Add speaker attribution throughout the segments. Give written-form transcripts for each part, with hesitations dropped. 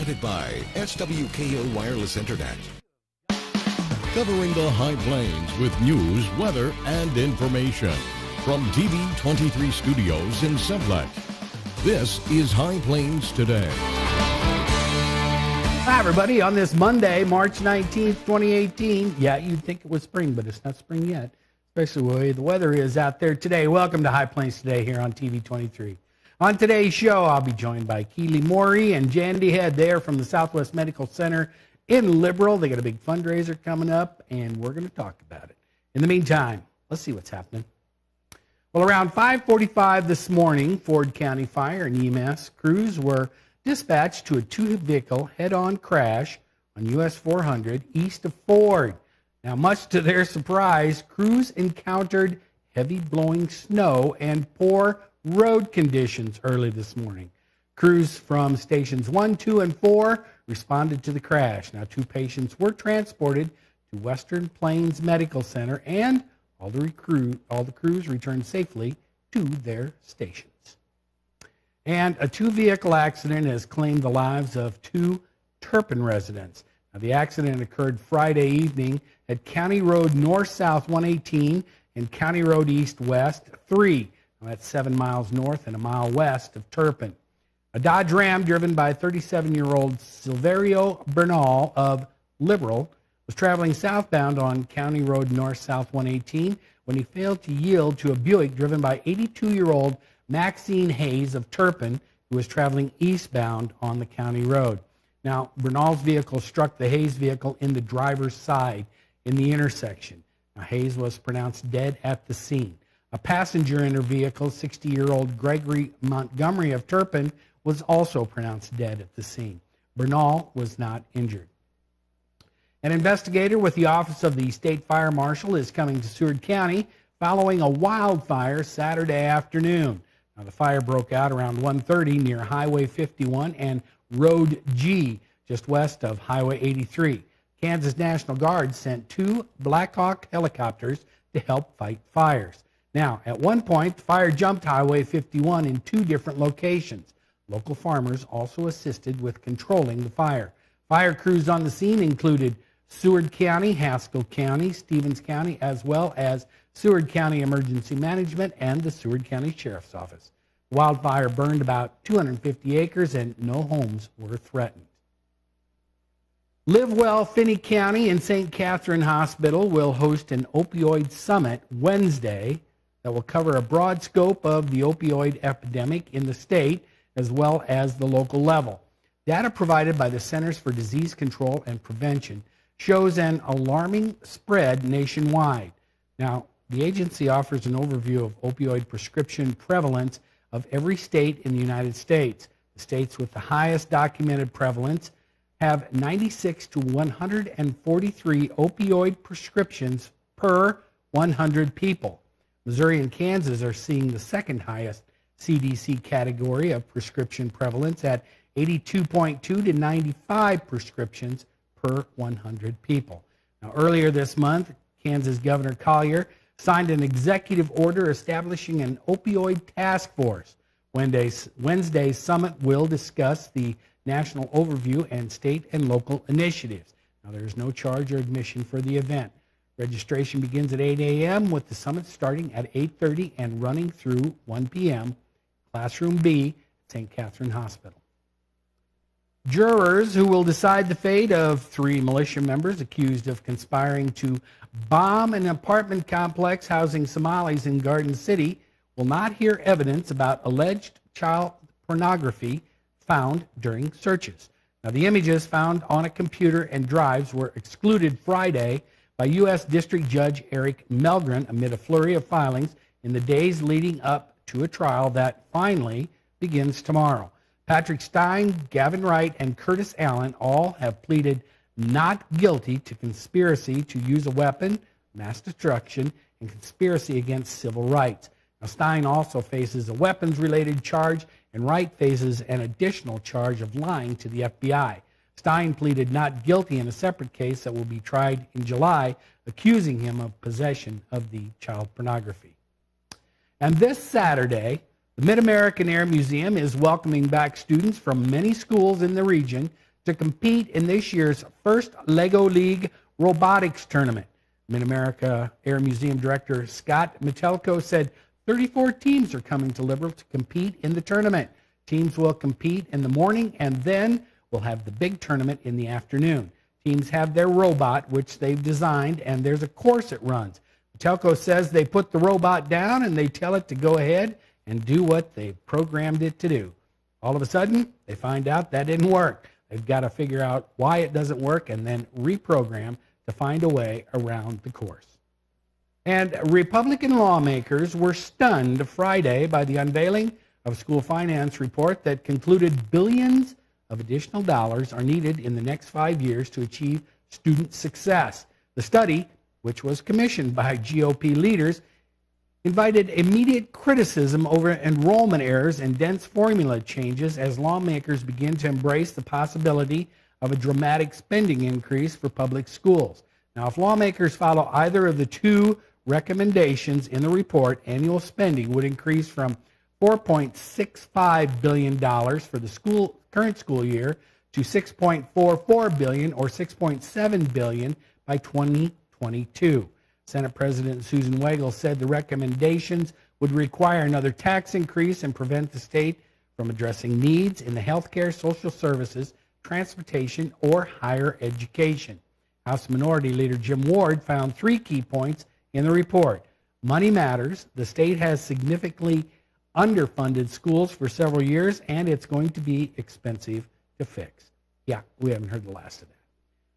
Speaker 1: provided by SWKO Wireless Internet.
Speaker 2: Covering the High Plains with news, weather, and information. From TV23 Studios in Sublette, this is High Plains Today.
Speaker 3: Hi, everybody. On this Monday, March 19th, 2018. Yeah, you'd think it was spring, but it's not spring yet, especially the way the weather is out there today. Welcome to High Plains Today here on TV23. On today's show, I'll be joined by Keeley Moree and Jandi Head. They are from the Southwest Medical Center in Liberal. They got a big fundraiser coming up, and we're going to talk about it. In the meantime, let's see what's happening. Well, around 5:45 this morning, Ford County Fire and EMS crews were dispatched to a two-vehicle head-on crash on US 400 east of Ford. Now, much to their surprise, crews encountered heavy blowing snow and poor road conditions early this morning. Crews from stations 1, 2, and 4 responded to the crash. Now, 2 patients were transported to Western Plains Medical Center, and all the crews returned safely to their stations. And a 2-vehicle accident has claimed the lives of 2 Turpin residents. Now, the accident occurred Friday evening at County Road North-South 118 and County Road East-West 3. Now, that's 7 miles north and a mile west of Turpin. A Dodge Ram driven by 37-year-old Silverio Bernal of Liberal was traveling southbound on County Road North-South 118 when he failed to yield to a Buick driven by 82-year-old Maxine Hayes of Turpin, who was traveling eastbound on the county road. Now, Bernal's vehicle struck the Hayes vehicle in the driver's side in the intersection. Now, Hayes was pronounced dead at the scene. A passenger in her vehicle, 60-year-old Gregory Montgomery of Turpin, was also pronounced dead at the scene. Bernal was not injured. An investigator with the Office of the State Fire Marshal is coming to Seward County following a wildfire Saturday afternoon. Now, the fire broke out around 1:30 near Highway 51 and Road G, just west of Highway 83. Kansas National Guard sent 2 Black Hawk helicopters to help fight fires. Now, at one point, the fire jumped Highway 51 in 2 different locations. Local farmers also assisted with controlling the fire. Fire crews on the scene included Seward County, Haskell County, Stevens County, as well as Seward County Emergency Management and the Seward County Sheriff's Office. The wildfire burned about 250 acres and no homes were threatened. Live Well Finney County and St. Catherine Hospital will host an opioid summit Wednesday that will cover a broad scope of the opioid epidemic in the state as well as the local level. Data provided by the Centers for Disease Control and Prevention shows an alarming spread nationwide. Now, the agency offers an overview of opioid prescription prevalence of every state in the United States. The states with the highest documented prevalence have 96 to 143 opioid prescriptions per 100 people. Missouri and Kansas are seeing the second highest CDC category of prescription prevalence at 82.2 to 95 prescriptions per 100 people. Now, earlier this month, Kansas Governor Collier signed an executive order establishing an opioid task force. Wednesday's summit will discuss the national overview and state and local initiatives. Now, there is no charge or admission for the event. Registration begins at 8 a.m. with the summit starting at 8:30 and running through 1 p.m. Classroom B at St. Catherine Hospital. Jurors who will decide the fate of 3 militia members accused of conspiring to bomb an apartment complex housing Somalis in Garden City will not hear evidence about alleged child pornography found during searches. Now, the images found on a computer and drives were excluded Friday by U.S. District Judge Eric Melgren amid a flurry of filings in the days leading up to a trial that finally begins tomorrow. Patrick Stein, Gavin Wright, and Curtis Allen all have pleaded not guilty to conspiracy to use a weapon, mass destruction, and conspiracy against civil rights. Now, Stein also faces a weapons-related charge, and Wright faces an additional charge of lying to the FBI. Stein pleaded not guilty in a separate case that will be tried in July, accusing him of possession of the child pornography. And this Saturday, the Mid-American Air Museum is welcoming back students from many schools in the region to compete in this year's first LEGO League robotics tournament. Mid-America Air Museum Director Scott Metelko said 34 teams are coming to Liberal to compete in the tournament. Teams will compete in the morning, and then we'll have the big tournament in the afternoon. Teams have their robot, which they've designed, and there's a course it runs. Metelko says they put the robot down and they tell it to go ahead and do what they programmed it to do. All of a sudden, they find out that didn't work. They've got to figure out why it doesn't work and then reprogram to find a way around the course. And Republican lawmakers were stunned Friday by the unveiling of a school finance report that concluded billions of additional dollars are needed in the next 5 years to achieve student success. The study, which was commissioned by GOP leaders, invited immediate criticism over enrollment errors and dense formula changes as lawmakers begin to embrace the possibility of a dramatic spending increase for public schools. Now, if lawmakers follow either of the two recommendations in the report, annual spending would increase from $4.65 billion for the current school year to $6.44 billion or $6.7 billion by 2022. Senate President Susan Wagle said the recommendations would require another tax increase and prevent the state from addressing needs in the healthcare, social services, transportation, or higher education. House Minority Leader Jim Ward found 3 key points in the report. Money matters. The state has significantly underfunded schools for several years, and it's going to be expensive to fix. Yeah, we haven't heard the last of that.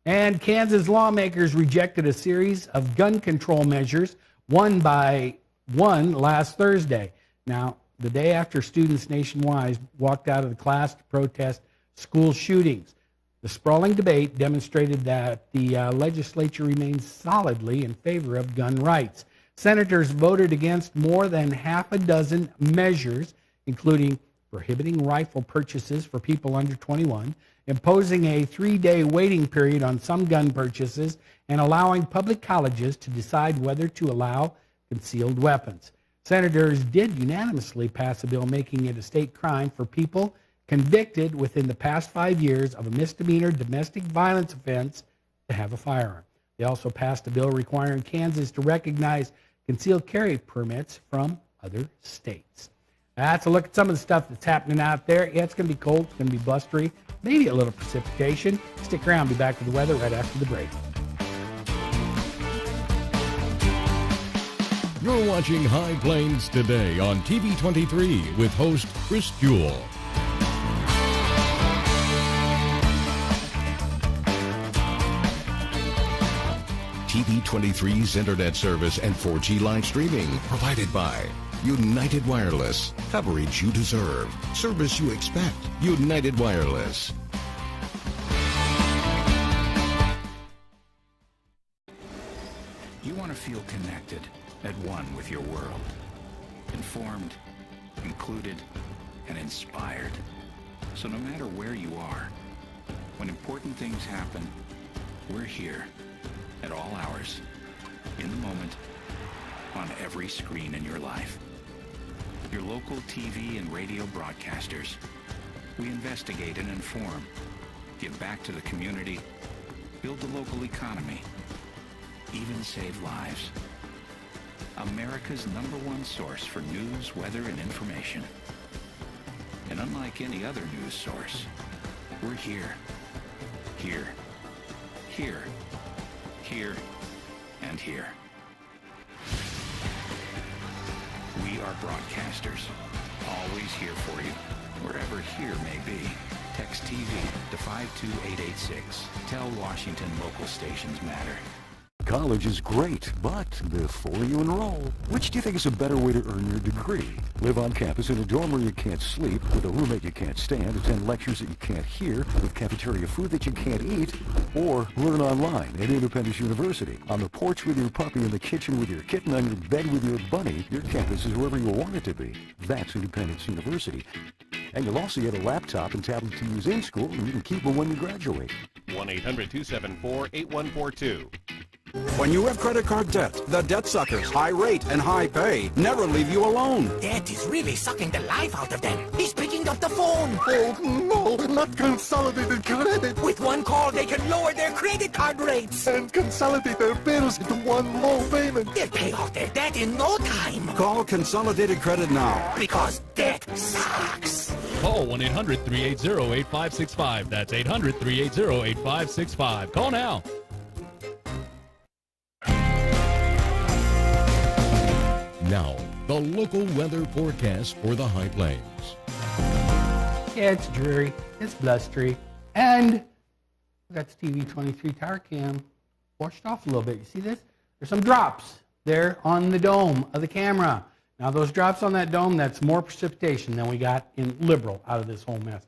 Speaker 3: And Kansas lawmakers rejected a series of gun control measures, one by one last Thursday. Now, the day after students nationwide walked out of the class to protest school shootings. The sprawling debate demonstrated that the legislature remains solidly in favor of gun rights. Senators voted against more than half a dozen measures, including prohibiting rifle purchases for people under 21, imposing a 3-day waiting period on some gun purchases, and allowing public colleges to decide whether to allow concealed weapons. Senators did unanimously pass a bill making it a state crime for people convicted within the past 5 years of a misdemeanor domestic violence offense to have a firearm. They also passed a bill requiring Kansas to recognize concealed carry permits from other states. That's a look at some of the stuff that's happening out there. Yeah, it's going to be cold. It's going to be blustery. Maybe a little precipitation. Stick around. Be back with the weather right after the break.
Speaker 2: You're watching High Plains Today on TV 23 with host Chris Jewell.
Speaker 1: TV23's internet service and 4G live streaming provided by United Wireless. Coverage you deserve. Service you expect. United Wireless.
Speaker 4: You want to feel connected, at one with your world. Informed, included, and inspired. So no matter where you are, when important things happen, we're here. At all hours, in the moment, on every screen in your life. Your local TV and radio broadcasters. We investigate and inform, give back to the community, build the local economy, even save lives. America's #1 source for news, weather, and information. And unlike any other news source, we're here. Here. Here. Here and here. We are broadcasters, always here for you, wherever here may be. Text TV to 52886. Tell Washington local stations matter.
Speaker 5: College is great, but before you enroll, which do you think is a better way to earn your degree? Live on campus in a dorm where you can't sleep, with a roommate you can't stand, attend lectures that you can't hear, with cafeteria food that you can't eat, or learn online at Independence University. On the porch with your puppy, in the kitchen with your kitten, on your bed with your bunny, your campus is wherever you want it to be. That's Independence University. And you'll also get a laptop and tablet to use in school, and you can keep them when you graduate.
Speaker 6: 1-800-274-8142.
Speaker 7: When you have credit card debt, the debt suckers, high rate and high pay, never leave you alone.
Speaker 8: Debt is really sucking the life out of them. He's picking
Speaker 6: picking up the phone.
Speaker 5: Oh, no, not Consolidated Credit.
Speaker 6: With one call, they can lower their credit card rates.
Speaker 5: And consolidate their bills into one low payment.
Speaker 6: They'll pay off their debt in no time.
Speaker 7: Call Consolidated Credit now.
Speaker 6: Because debt sucks.
Speaker 8: Call 1-800-380-8565. That's 800-380-8565. Call now.
Speaker 2: Now, the local weather forecast for the High Plains.
Speaker 3: Yeah, it's dreary, it's blustery, and that's TV 23 tower cam washed off a little bit. You see this? There's some drops there on the dome of the camera. Now, those drops on that dome, that's more precipitation than we got in Liberal out of this whole mess.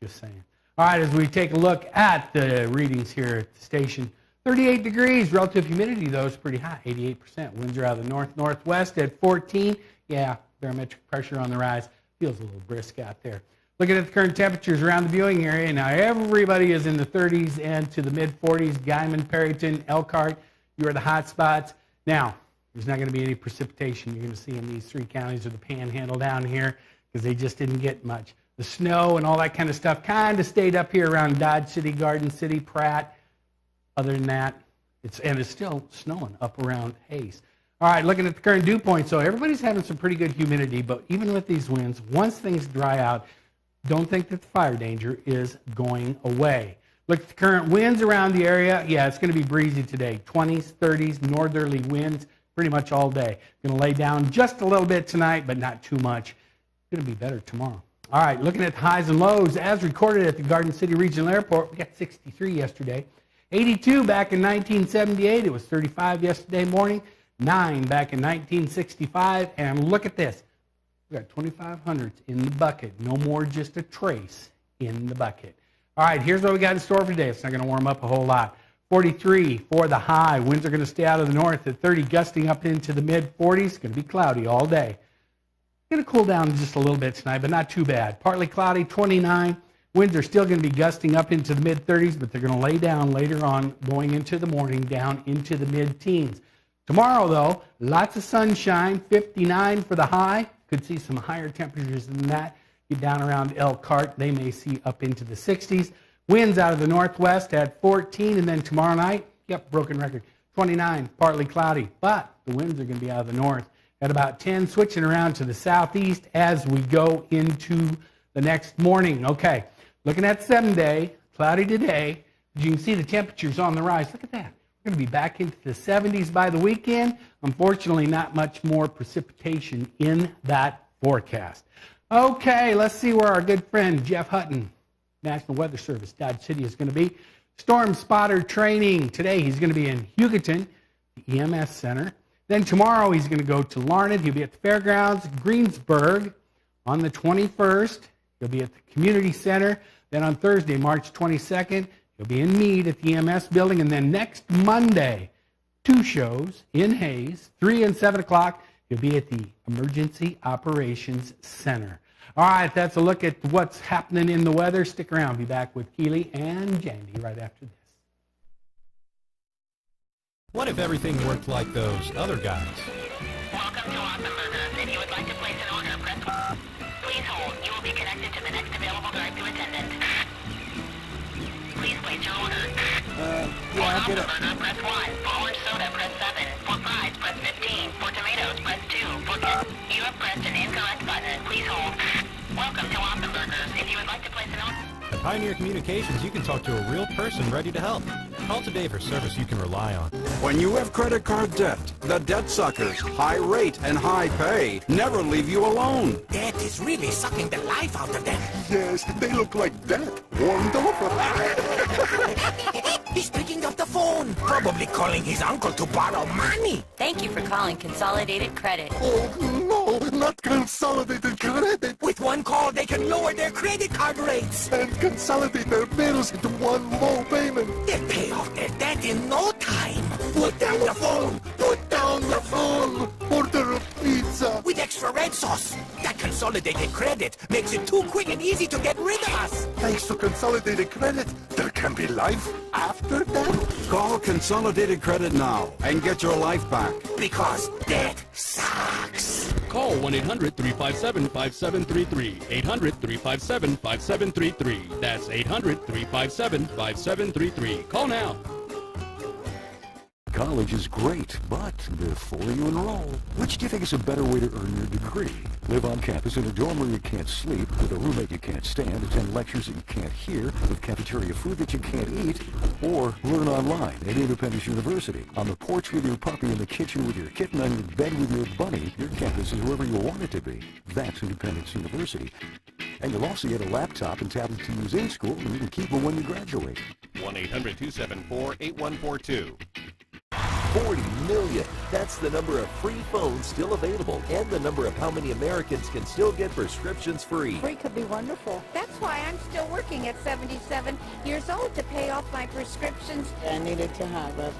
Speaker 3: Just saying. All right, as we take a look at the readings here at the station, 38 degrees. Relative humidity, though, is pretty high, 88%. Winds are out of the north-northwest at 14. Yeah, barometric pressure on the rise. Feels a little brisk out there. Looking at the current temperatures around the viewing area, now everybody is in the 30s and to the mid-40s. Guyman, Perryton, Elkhart, you are the hot spots. Now, there's not going to be any precipitation you're going to see in these three counties or the panhandle down here because they just didn't get much. The snow and all that kind of stuff kind of stayed up here around Dodge City, Garden City, Pratt. Other than that, it's still snowing up around Hayes. All right, looking at the current dew point, so everybody's having some pretty good humidity, but even with these winds, once things dry out, don't think that the fire danger is going away. Look at the current winds around the area. Yeah, it's going to be breezy today. 20s, 30s, northerly winds pretty much all day. Going to lay down just a little bit tonight, but not too much. It's going to be better tomorrow. All right, looking at highs and lows, as recorded at the Garden City Regional Airport, we got 63 yesterday. 82 back in 1978. It was 35 yesterday morning. 9 back in 1965. And look at this. We got 2,500s in the bucket. No more just a trace in the bucket. All right, here's what we got in store for today. It's not going to warm up a whole lot. 43 for the high. Winds are going to stay out of the north at 30, gusting up into the mid-40s. It's going to be cloudy all day. Going to cool down just a little bit tonight, but not too bad. Partly cloudy, 29. Winds are still going to be gusting up into the mid-30s, but they're going to lay down later on, going into the morning, down into the mid-teens. Tomorrow, though, lots of sunshine, 59 for the high. Could see some higher temperatures than that. Get down around Elkhart, they may see up into the 60s. Winds out of the northwest at 14, and then tomorrow night, yep, broken record, 29, partly cloudy. But the winds are going to be out of the north at about 10, switching around to the southeast as we go into the next morning. Okay. Looking at 7-day, cloudy today. As you can see, the temperature's on the rise. Look at that. We're going to be back into the 70s by the weekend. Unfortunately, not much more precipitation in that forecast. Okay, let's see where our good friend Jeff Hutton, National Weather Service, Dodge City, is going to be. Storm spotter training. Today, he's going to be in Hugoton, the EMS Center. Then tomorrow, he's going to go to Larned. He'll be at the Fairgrounds, Greensburg on the 21st. He'll be at the Community Center. Then on Thursday, March 22nd, he'll be in Meade at the EMS building. And then next Monday, 2 shows in Hayes, 3 and 7 o'clock. He'll be at the Emergency Operations Center. All right, that's a look at what's happening in the weather. Stick around. Be back with Keeley and Jandi right after this.
Speaker 9: What if everything worked like those other guys?
Speaker 10: Welcome to Awesome Burgers. If you would like to place an order, press 1. Please hold. You will be connected to the next available drive-thru attendant. Please place your order.
Speaker 7: Yeah, I'll get it.
Speaker 10: For Awesome Burger, press 1. For orange soda, press 7. For fries, press 15. For tomatoes, press 2. For you have pressed an incorrect button. Please hold. Welcome to Awesome Burgers. If you would like to place an order...
Speaker 9: At Pioneer Communications, you can talk to a real person ready to help. Call today for service you can rely on.
Speaker 7: When you have credit card debt, the debt suckers, high rate and high pay, never leave you alone.
Speaker 6: Debt is really sucking the life out of them.
Speaker 5: Yes, they look like that. Warmed over.
Speaker 6: He's picking up the phone, probably calling his uncle to borrow money.
Speaker 11: Thank you for calling Consolidated Credit.
Speaker 5: Oh, no, not Consolidated Credit.
Speaker 6: With one call, they can lower their credit card rates.
Speaker 5: And consolidate their bills into one low payment.
Speaker 6: They'll pay off their debt in no time. Put down the phone.
Speaker 5: Put down the phone. Order a pizza.
Speaker 6: With extra red sauce. That Consolidated Credit makes it too quick and easy to get rid of us.
Speaker 5: Thanks to Consolidated Credit, there can be life after death.
Speaker 7: Call Consolidated Credit now and get your life back.
Speaker 6: Because debt sucks.
Speaker 8: Call 1-800-357-5733. 800-357-5733. That's 800-357-5733. Call now.
Speaker 5: College is great, but before you enroll, which do you think is a better way to earn your degree? Live on campus in a dorm where you can't sleep, with a roommate you can't stand, attend lectures that you can't hear, with cafeteria food that you can't eat, or learn online at Independence University. On the porch with your puppy, in the kitchen with your kitten, on your bed with your bunny, your campus is wherever you want it to be. That's Independence University. And you'll also get a laptop and tablet to use in school, and you can keep them when you graduate.
Speaker 12: 1-800-274-8142. 40 million. That's the number of free phones still available, and the number of how many Americans can still get prescriptions free.
Speaker 13: Free could be wonderful. That's why I'm still working at 77 years old to pay off my prescriptions.
Speaker 14: I needed to have a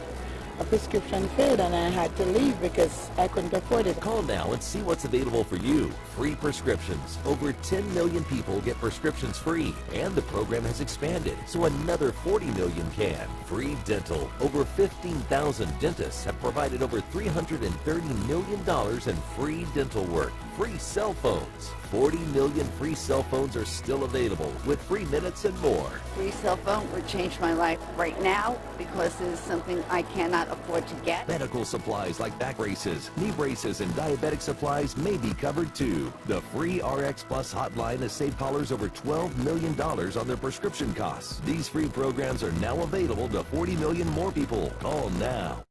Speaker 14: prescription filled, and I had to leave because I couldn't afford it.
Speaker 12: Call now and see what's available for you. Free prescriptions. Over 10 million people get prescriptions free, and the program has expanded, so another 40 million can. Free dental. Over 15,000 dentists have provided over $330 million in free dental work. Free cell phones. 40 million free cell phones are still available, with free minutes and more.
Speaker 15: Free cell phone would change my life right now because it is something I cannot afford to get.
Speaker 12: Medical supplies like back braces, knee braces, and diabetic supplies may be covered too. The free RX Plus hotline has saved callers over $12 million on their prescription costs. These free programs are now available to 40 million more people. Call now.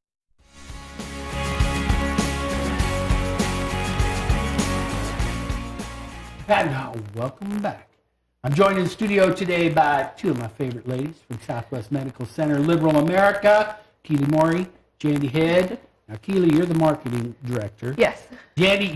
Speaker 3: And now, welcome back. I'm joined in the studio today by two of my favorite ladies from Southwest Medical Center, Liberal America, Keeley Moree, Jandi Head. Now, Keeley, you're the marketing director.
Speaker 16: Yes.
Speaker 3: Jandi,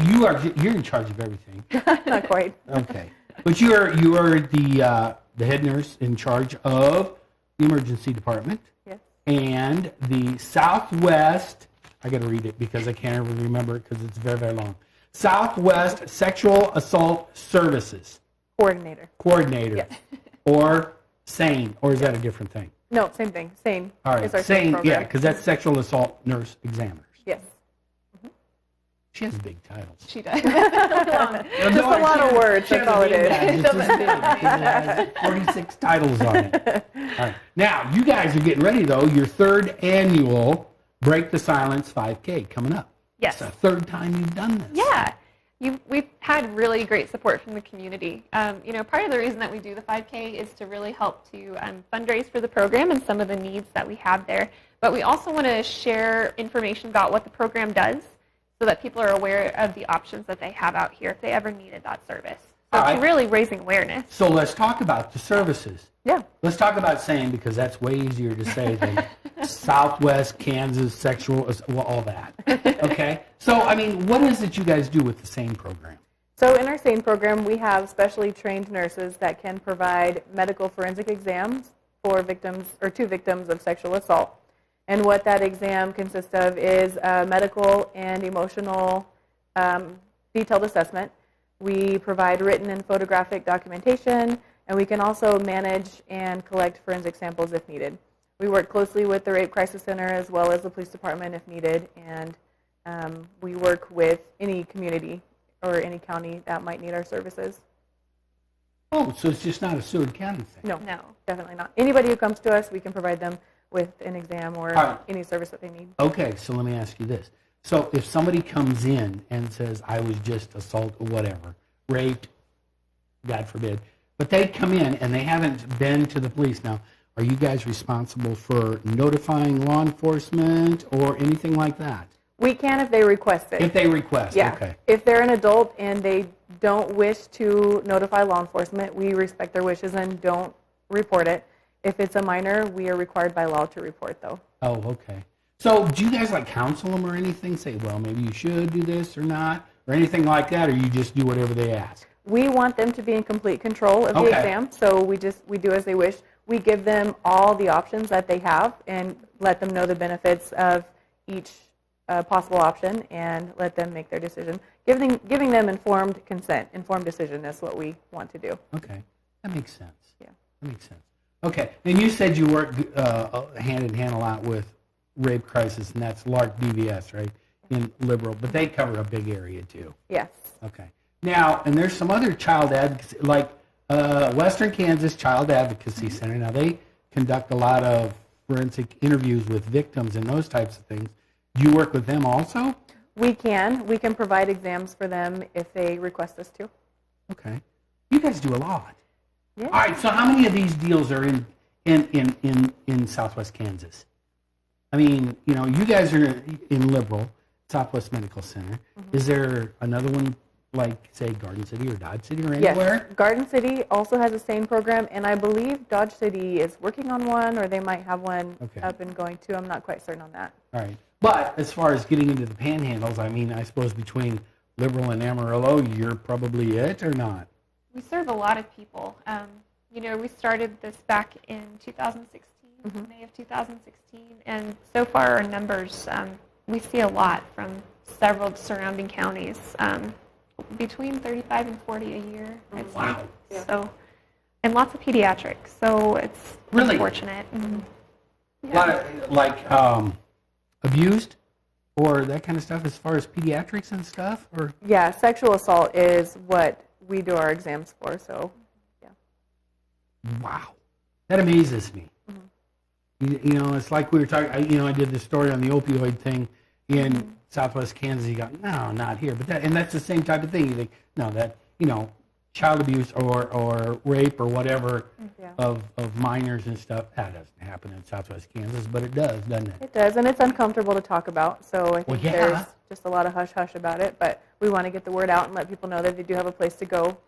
Speaker 3: you're in charge of everything.
Speaker 16: Not quite.
Speaker 3: Okay, but you are the head nurse in charge of the emergency department.
Speaker 16: Yes.
Speaker 3: And the Southwest. I got to read it because I can't ever remember it because it's very, very long. Southwest Sexual Assault Services.
Speaker 16: Coordinator.
Speaker 3: Yes. Or SANE, or is that a different thing?
Speaker 16: No, same thing. SANE.
Speaker 3: All right,
Speaker 16: is our
Speaker 3: SANE,
Speaker 16: program.
Speaker 3: yeah, because that's Sexual Assault Nurse Examiners.
Speaker 16: Yes.
Speaker 3: She has big titles.
Speaker 16: She does. Just a lot of words, that's all it is.
Speaker 3: It's just big. It has 46 titles on it. All right. Now, you guys are getting ready, though. Your third annual Break the Silence 5K coming up.
Speaker 16: Yes.
Speaker 3: It's the third time you've done this.
Speaker 16: Yeah. We've had really great support from the community. Part of the reason that we do the 5K is to really help to fundraise for the program and some of the needs that we have there. But we also want to share information about what the program does so that people are aware of the options that they have out here if they ever needed that service. So it's really raising awareness.
Speaker 3: So let's talk about the services.
Speaker 16: Yeah.
Speaker 3: Let's talk about SANE because that's way easier to say than Southwest Kansas Sexual, all that. Okay? So, what is it you guys do with the SANE program?
Speaker 16: So in our SANE program, we have specially trained nurses that can provide medical forensic exams for victims or to victims of sexual assault. And what that exam consists of is a medical and emotional detailed assessment. We provide written and photographic documentation, and we can also manage and collect forensic samples if needed. We work closely with the Rape Crisis Center as well as the police department if needed, and we work with any community or any county that might need our services.
Speaker 3: Oh, so it's just not a Seward County thing?
Speaker 16: No, definitely not. Anybody who comes to us, we can provide them with an exam or any service that they need.
Speaker 3: Okay, so let me ask you this. So if somebody comes in and says, I was just assaulted, whatever, raped, God forbid, but they come in and they haven't been to the police. Now, are you guys responsible for notifying law enforcement or anything like that?
Speaker 16: We can if they request it.
Speaker 3: If they request,
Speaker 16: yeah.
Speaker 3: Okay.
Speaker 16: If they're an adult and they don't wish to notify law enforcement, we respect their wishes and don't report it. If it's a minor, we are required by law to report, though.
Speaker 3: Oh, okay. So do you guys counsel them or anything? Say, well, maybe you should do this or not, or anything like that, or you just do whatever they ask?
Speaker 16: We want them to be in complete control of the exam, so we do as they wish. We give them all the options that they have and let them know the benefits of each possible option and let them make their decision. Giving them informed consent, informed decision is what we want to do.
Speaker 3: Okay, that makes sense.
Speaker 16: Yeah.
Speaker 3: That makes sense. Okay, and you said you work hand in hand a lot with Rape Crisis, and that's LARC DVS, right? in Liberal, but they cover a big area too.
Speaker 16: Yes.
Speaker 3: Okay. Now, and there's some other child advocacy, like Western Kansas Child Advocacy Center. Now, they conduct a lot of forensic interviews with victims and those types of things. Do you work with them also?
Speaker 16: We can. We can provide exams for them if they request us to.
Speaker 3: Okay. You guys do a lot.
Speaker 16: Yeah.
Speaker 3: All right, so how many of these deals are in Southwest Kansas? I mean, you know, you guys are in Liberal, Southwest Medical Center. Is there another one like, say, Garden City or Dodge City or anywhere?
Speaker 16: Yes, Garden City also has a same program, and I believe Dodge City is working on one, or they might have one up and going too. I'm not quite certain on that.
Speaker 3: All right. But as far as getting into the panhandles, I mean, I suppose between Liberal and Amarillo, you're probably it or not?
Speaker 17: We serve a lot of people. You know, we started this back in 2016, May of 2016, and so far our numbers, we see a lot from several surrounding counties, between 35 and 40 a year.
Speaker 3: Wow.
Speaker 17: So, and lots of pediatrics, so it's
Speaker 3: really
Speaker 17: fortunate.
Speaker 3: A lot of, like, abused or that kind of stuff as far as pediatrics and stuff? Or
Speaker 16: yeah, sexual assault is what we do our exams for, so yeah.
Speaker 3: Wow. That amazes me. You know, it's like we were talking, I did this story on the opioid thing in Southwest Kansas. You go, no, not here. But that's the same type of thing. You think, no, that, child abuse or rape or whatever of minors and stuff, that doesn't happen in Southwest Kansas, but it does, doesn't it?
Speaker 16: It does, and it's uncomfortable to talk about, so I think there's just a lot of hush-hush about it, but we want to get the word out and let people know that they do have a place to go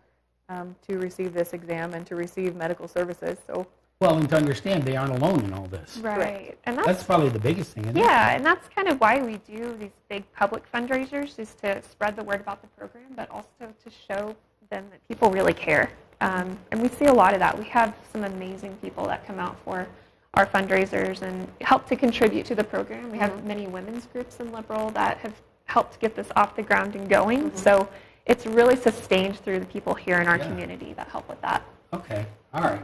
Speaker 16: to receive this exam and to receive medical services. So.
Speaker 3: Well, and to understand they aren't alone in all this.
Speaker 17: Right. And
Speaker 3: that's probably the biggest thing, isn't it?
Speaker 17: Yeah, and that's kind of why we do these big public fundraisers, is to spread the word about the program, but also to show them that people really care. And we see a lot of that. We have some amazing people that come out for our fundraisers and help to contribute to the program. We have many women's groups in Liberal that have helped get this off the ground and going. So it's really sustained through the people here in our community that help with that.
Speaker 3: Okay. All right.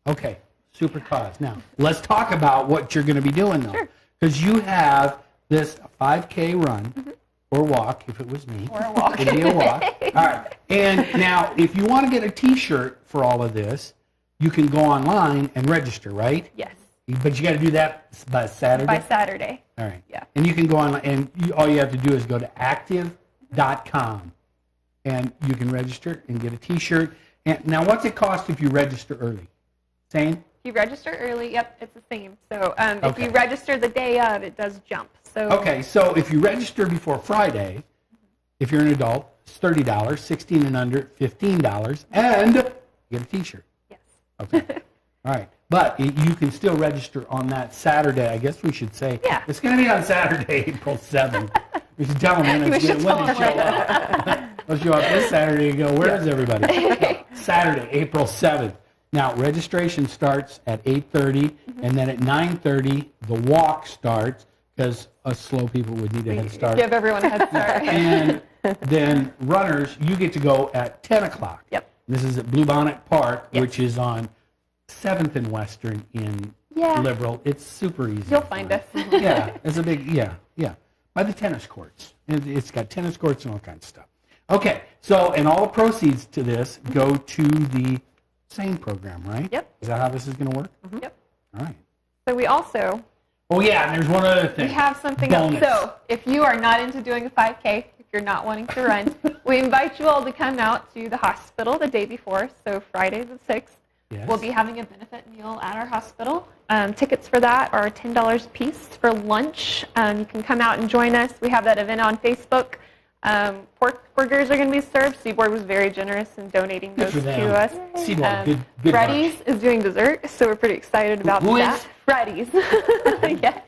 Speaker 3: Okay. Super cause. Now, let's talk about what you're going to be doing, though. Because you have this 5K run. Or walk, if it was me.
Speaker 17: Or a walk.
Speaker 3: It'd be a walk. All right. And now, if you want to get a T-shirt for all of this, you can go online and register, right?
Speaker 17: Yes.
Speaker 3: But you got to do that by Saturday?
Speaker 17: By Saturday.
Speaker 3: All right.
Speaker 17: Yeah.
Speaker 3: And you can go online, and all you have to do is go to active.com, and you can register and get a T-shirt. And now, what's it cost if you register early? Same?
Speaker 17: If you register early, yep, it's the same. So if you register the day of, it does jump. So
Speaker 3: okay, so if you register before Friday, if you're an adult, it's $30, 16 and under, $15, and you get a T-shirt.
Speaker 17: Yes.
Speaker 3: Okay. All right. But you can still register on that Saturday. I guess we should say it's going to be on Saturday, April 7th. We should tell them when they show up. They'll show up this Saturday and go, where is everybody? No, Saturday, April 7th. Now, registration starts at 8:30, and then at 9:30, the walk starts, because us slow people would need a head start.
Speaker 17: Give everyone a head start.
Speaker 3: And then runners, you get to go at 10 o'clock.
Speaker 17: Yep.
Speaker 3: This is at Blue Bonnet Park, which is on 7th and Western in Liberal. It's super easy.
Speaker 17: You'll find us.
Speaker 3: Yeah, it's a big, by the tennis courts. It's got tennis courts and all kinds of stuff. Okay, so, and all the proceeds to this go to the same program, right?
Speaker 17: Yep.
Speaker 3: Is that how this is going to work?
Speaker 17: Yep.
Speaker 3: All right.
Speaker 17: So we also...
Speaker 3: Oh, yeah, and there's one other thing.
Speaker 17: We have something
Speaker 3: Bonus.
Speaker 17: else. So if you are not into doing a 5K, if you're not wanting to run, we invite you all to come out to the hospital the day before. So Friday the 6th, we'll be having a benefit meal at our hospital. Tickets for that are $10 a piece for lunch. You can come out and join us. We have that event on Facebook. Pork burgers are going to be served. Seaboard was very generous in donating those to us.
Speaker 3: Seaboard, good
Speaker 17: Freddy's is doing dessert, so we're pretty excited about that. Freddy's. Yes.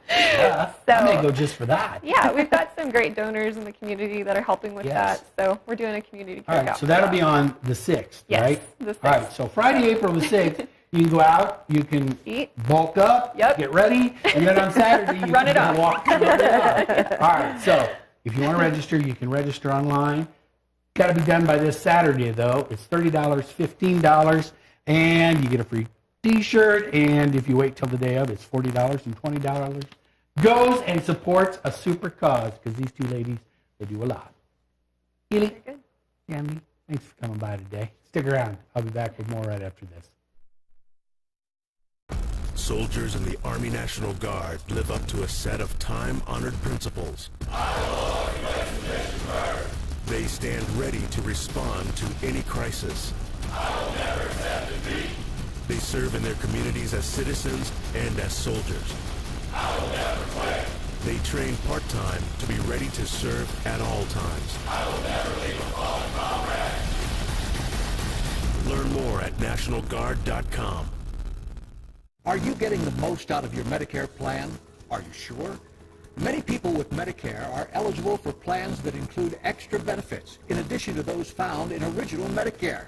Speaker 3: Yeah, I may go just for that.
Speaker 17: Yeah, we've got some great donors in the community that are helping with that, so we're doing a community cookout.
Speaker 3: All right, so that'll be on the 6th, right?
Speaker 17: The 6th.
Speaker 3: All right, so Friday, April the 6th, you can go out, you can bulk up, get ready, and then on Saturday you
Speaker 17: Run it
Speaker 3: can
Speaker 17: up.
Speaker 3: walk through it. All right, so if you want to register, you can register online. Got to be done by this Saturday, though. It's $30, $15, and you get a free T-shirt. And if you wait till the day of, it's $40 and $20. goes and supports a super cause, because these two ladies, they do a lot. Keeley, Jandi, thanks for coming by today. Stick around. I'll be back with more right after this.
Speaker 18: Soldiers in the Army National Guard live up to a set of time-honored principles. They stand ready to respond to any crisis. They serve in their communities as citizens and as soldiers. They train part-time to be ready to serve at all times. Learn more at NationalGuard.com.
Speaker 19: Are you getting the most out of your Medicare plan? Are you sure? Many people with Medicare are eligible for plans that include extra benefits in addition to those found in original Medicare.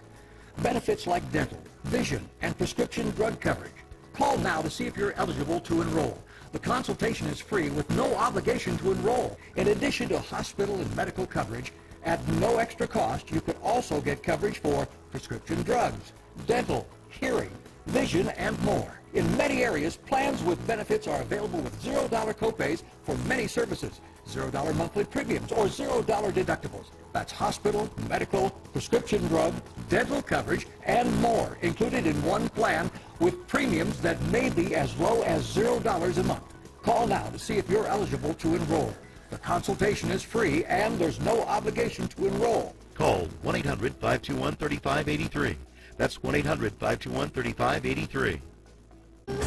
Speaker 19: Benefits like dental, vision, and prescription drug coverage. Call now to see if you're eligible to enroll. The consultation is free with no obligation to enroll. In addition to hospital and medical coverage, at no extra cost, you could also get coverage for prescription drugs, dental, hearing, vision, and more. In many areas, plans with benefits are available with $0 copays for many services, $0 monthly premiums, or $0 deductibles. That's hospital, medical, prescription drug, dental coverage, and more included in one plan with premiums that may be as low as $0 a month. Call now to see if you're eligible to enroll. The consultation is free and there's no obligation to enroll.
Speaker 20: Call 1-800-521-3583. That's 1-800-521-3583.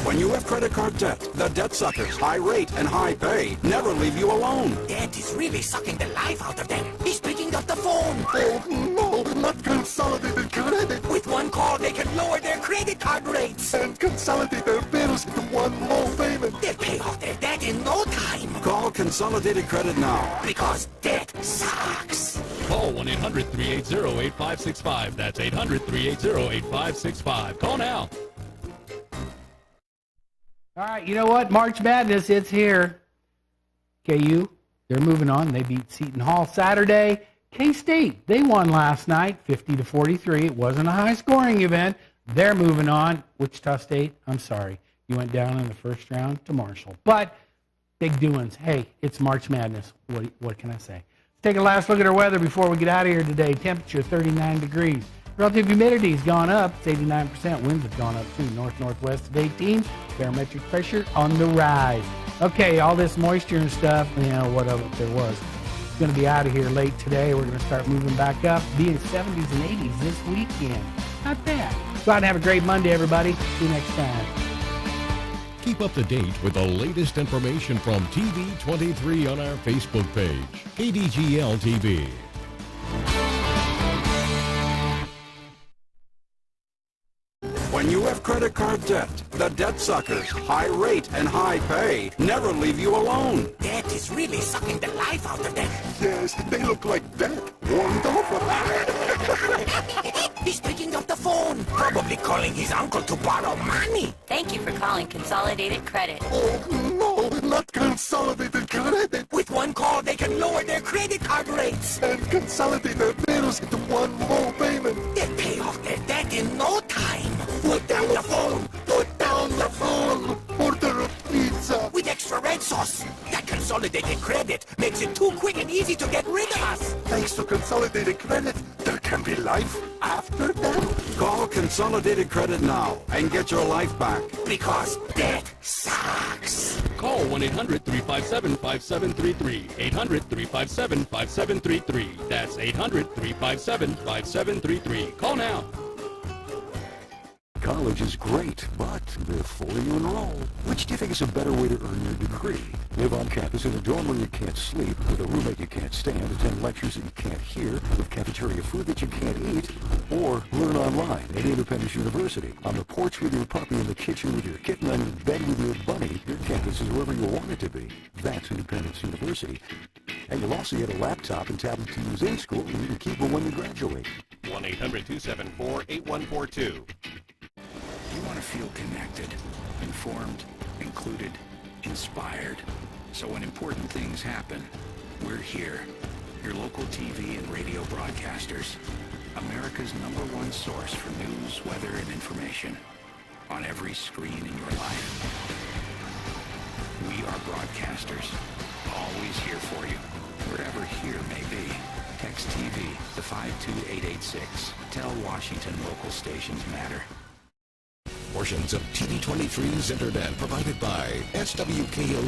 Speaker 7: When you have credit card debt, the debt suckers, high rate and high pay, never leave you alone.
Speaker 6: Debt is really sucking the life out of them. He's picking up the phone.
Speaker 21: Oh, no, not consolidated credit.
Speaker 6: With one call, they can lower their credit card rates.
Speaker 21: And consolidate their bills into one low payment.
Speaker 6: They'll pay off their debt in no time.
Speaker 7: Call Consolidated Credit now.
Speaker 6: Because debt sucks.
Speaker 8: Call 1-800-380-8565. That's 800-380-8565. Call now.
Speaker 3: All right, you know what? March Madness, it's here. KU, they're moving on. They beat Seton Hall Saturday. K-State, they won last night, 50-43. It wasn't a high-scoring event. They're moving on. Wichita State, I'm sorry. You went down in the first round to Marshall. But big doings. Hey, it's March Madness. What can I say? Let's take a last look at our weather before we get out of here today. Temperature, 39 degrees. Relative humidity has gone up. It's 89%. Winds have gone up too. North-northwest at 18. Barometric pressure on the rise. Okay, all this moisture and stuff, what of it there was. It's going to be out of here late today. We're going to start moving back up. Be in 70s and 80s this weekend. Not bad. Go out and have a great Monday, everybody. See you next time.
Speaker 2: Keep up to date with the latest information from TV23 on our Facebook page, KDGL TV.
Speaker 7: When you have credit card debt, the debt suckers, high rate and high pay, never leave you alone.
Speaker 6: Debt is really sucking the life out of them.
Speaker 21: Yes, they look like debt. Warmed over.
Speaker 6: He's picking up the phone, probably calling his uncle to borrow money.
Speaker 11: Thank you for calling Consolidated Credit.
Speaker 21: Oh, no, not Consolidated Credit.
Speaker 6: With one call, they can lower their credit card rates.
Speaker 21: And consolidate their bills into one low payment.
Speaker 6: They'll pay off their debt in no time. Put down the phone.
Speaker 21: Put down the phone. Order a pizza.
Speaker 6: With extra red sauce. That Consolidated Credit makes it too quick and easy to get rid of us.
Speaker 21: Thanks to Consolidated Credit, there can be life after death.
Speaker 7: Call Consolidated Credit now and get your life back.
Speaker 6: Because debt sucks.
Speaker 8: Call 1-800-357-5733. 800-357-5733. That's 800-357-5733. Call now.
Speaker 5: College is great, but before you enroll, which do you think is a better way to earn your degree? Live on campus in a dorm where you can't sleep, with a roommate you can't stand, attend lectures that you can't hear, with cafeteria food that you can't eat, or learn online at Independence University. On the porch with your puppy, in the kitchen with your kitten, on your bed with your bunny, your campus is wherever you want it to be. That's Independence University. And you'll also get a laptop and tablet to use in school, and you can keep them when you graduate.
Speaker 4: 1-800-274-8142. You want to feel connected, informed, included, inspired. So when important things happen, we're here. Your local TV and radio broadcasters. America's #1 source for news, weather, and information. On every screen in your life. We are broadcasting broadcasters. Always here for you, wherever here may be. Text TV to 52886. Tell Washington local stations matter.
Speaker 1: Portions of TV23's internet provided by SWKO.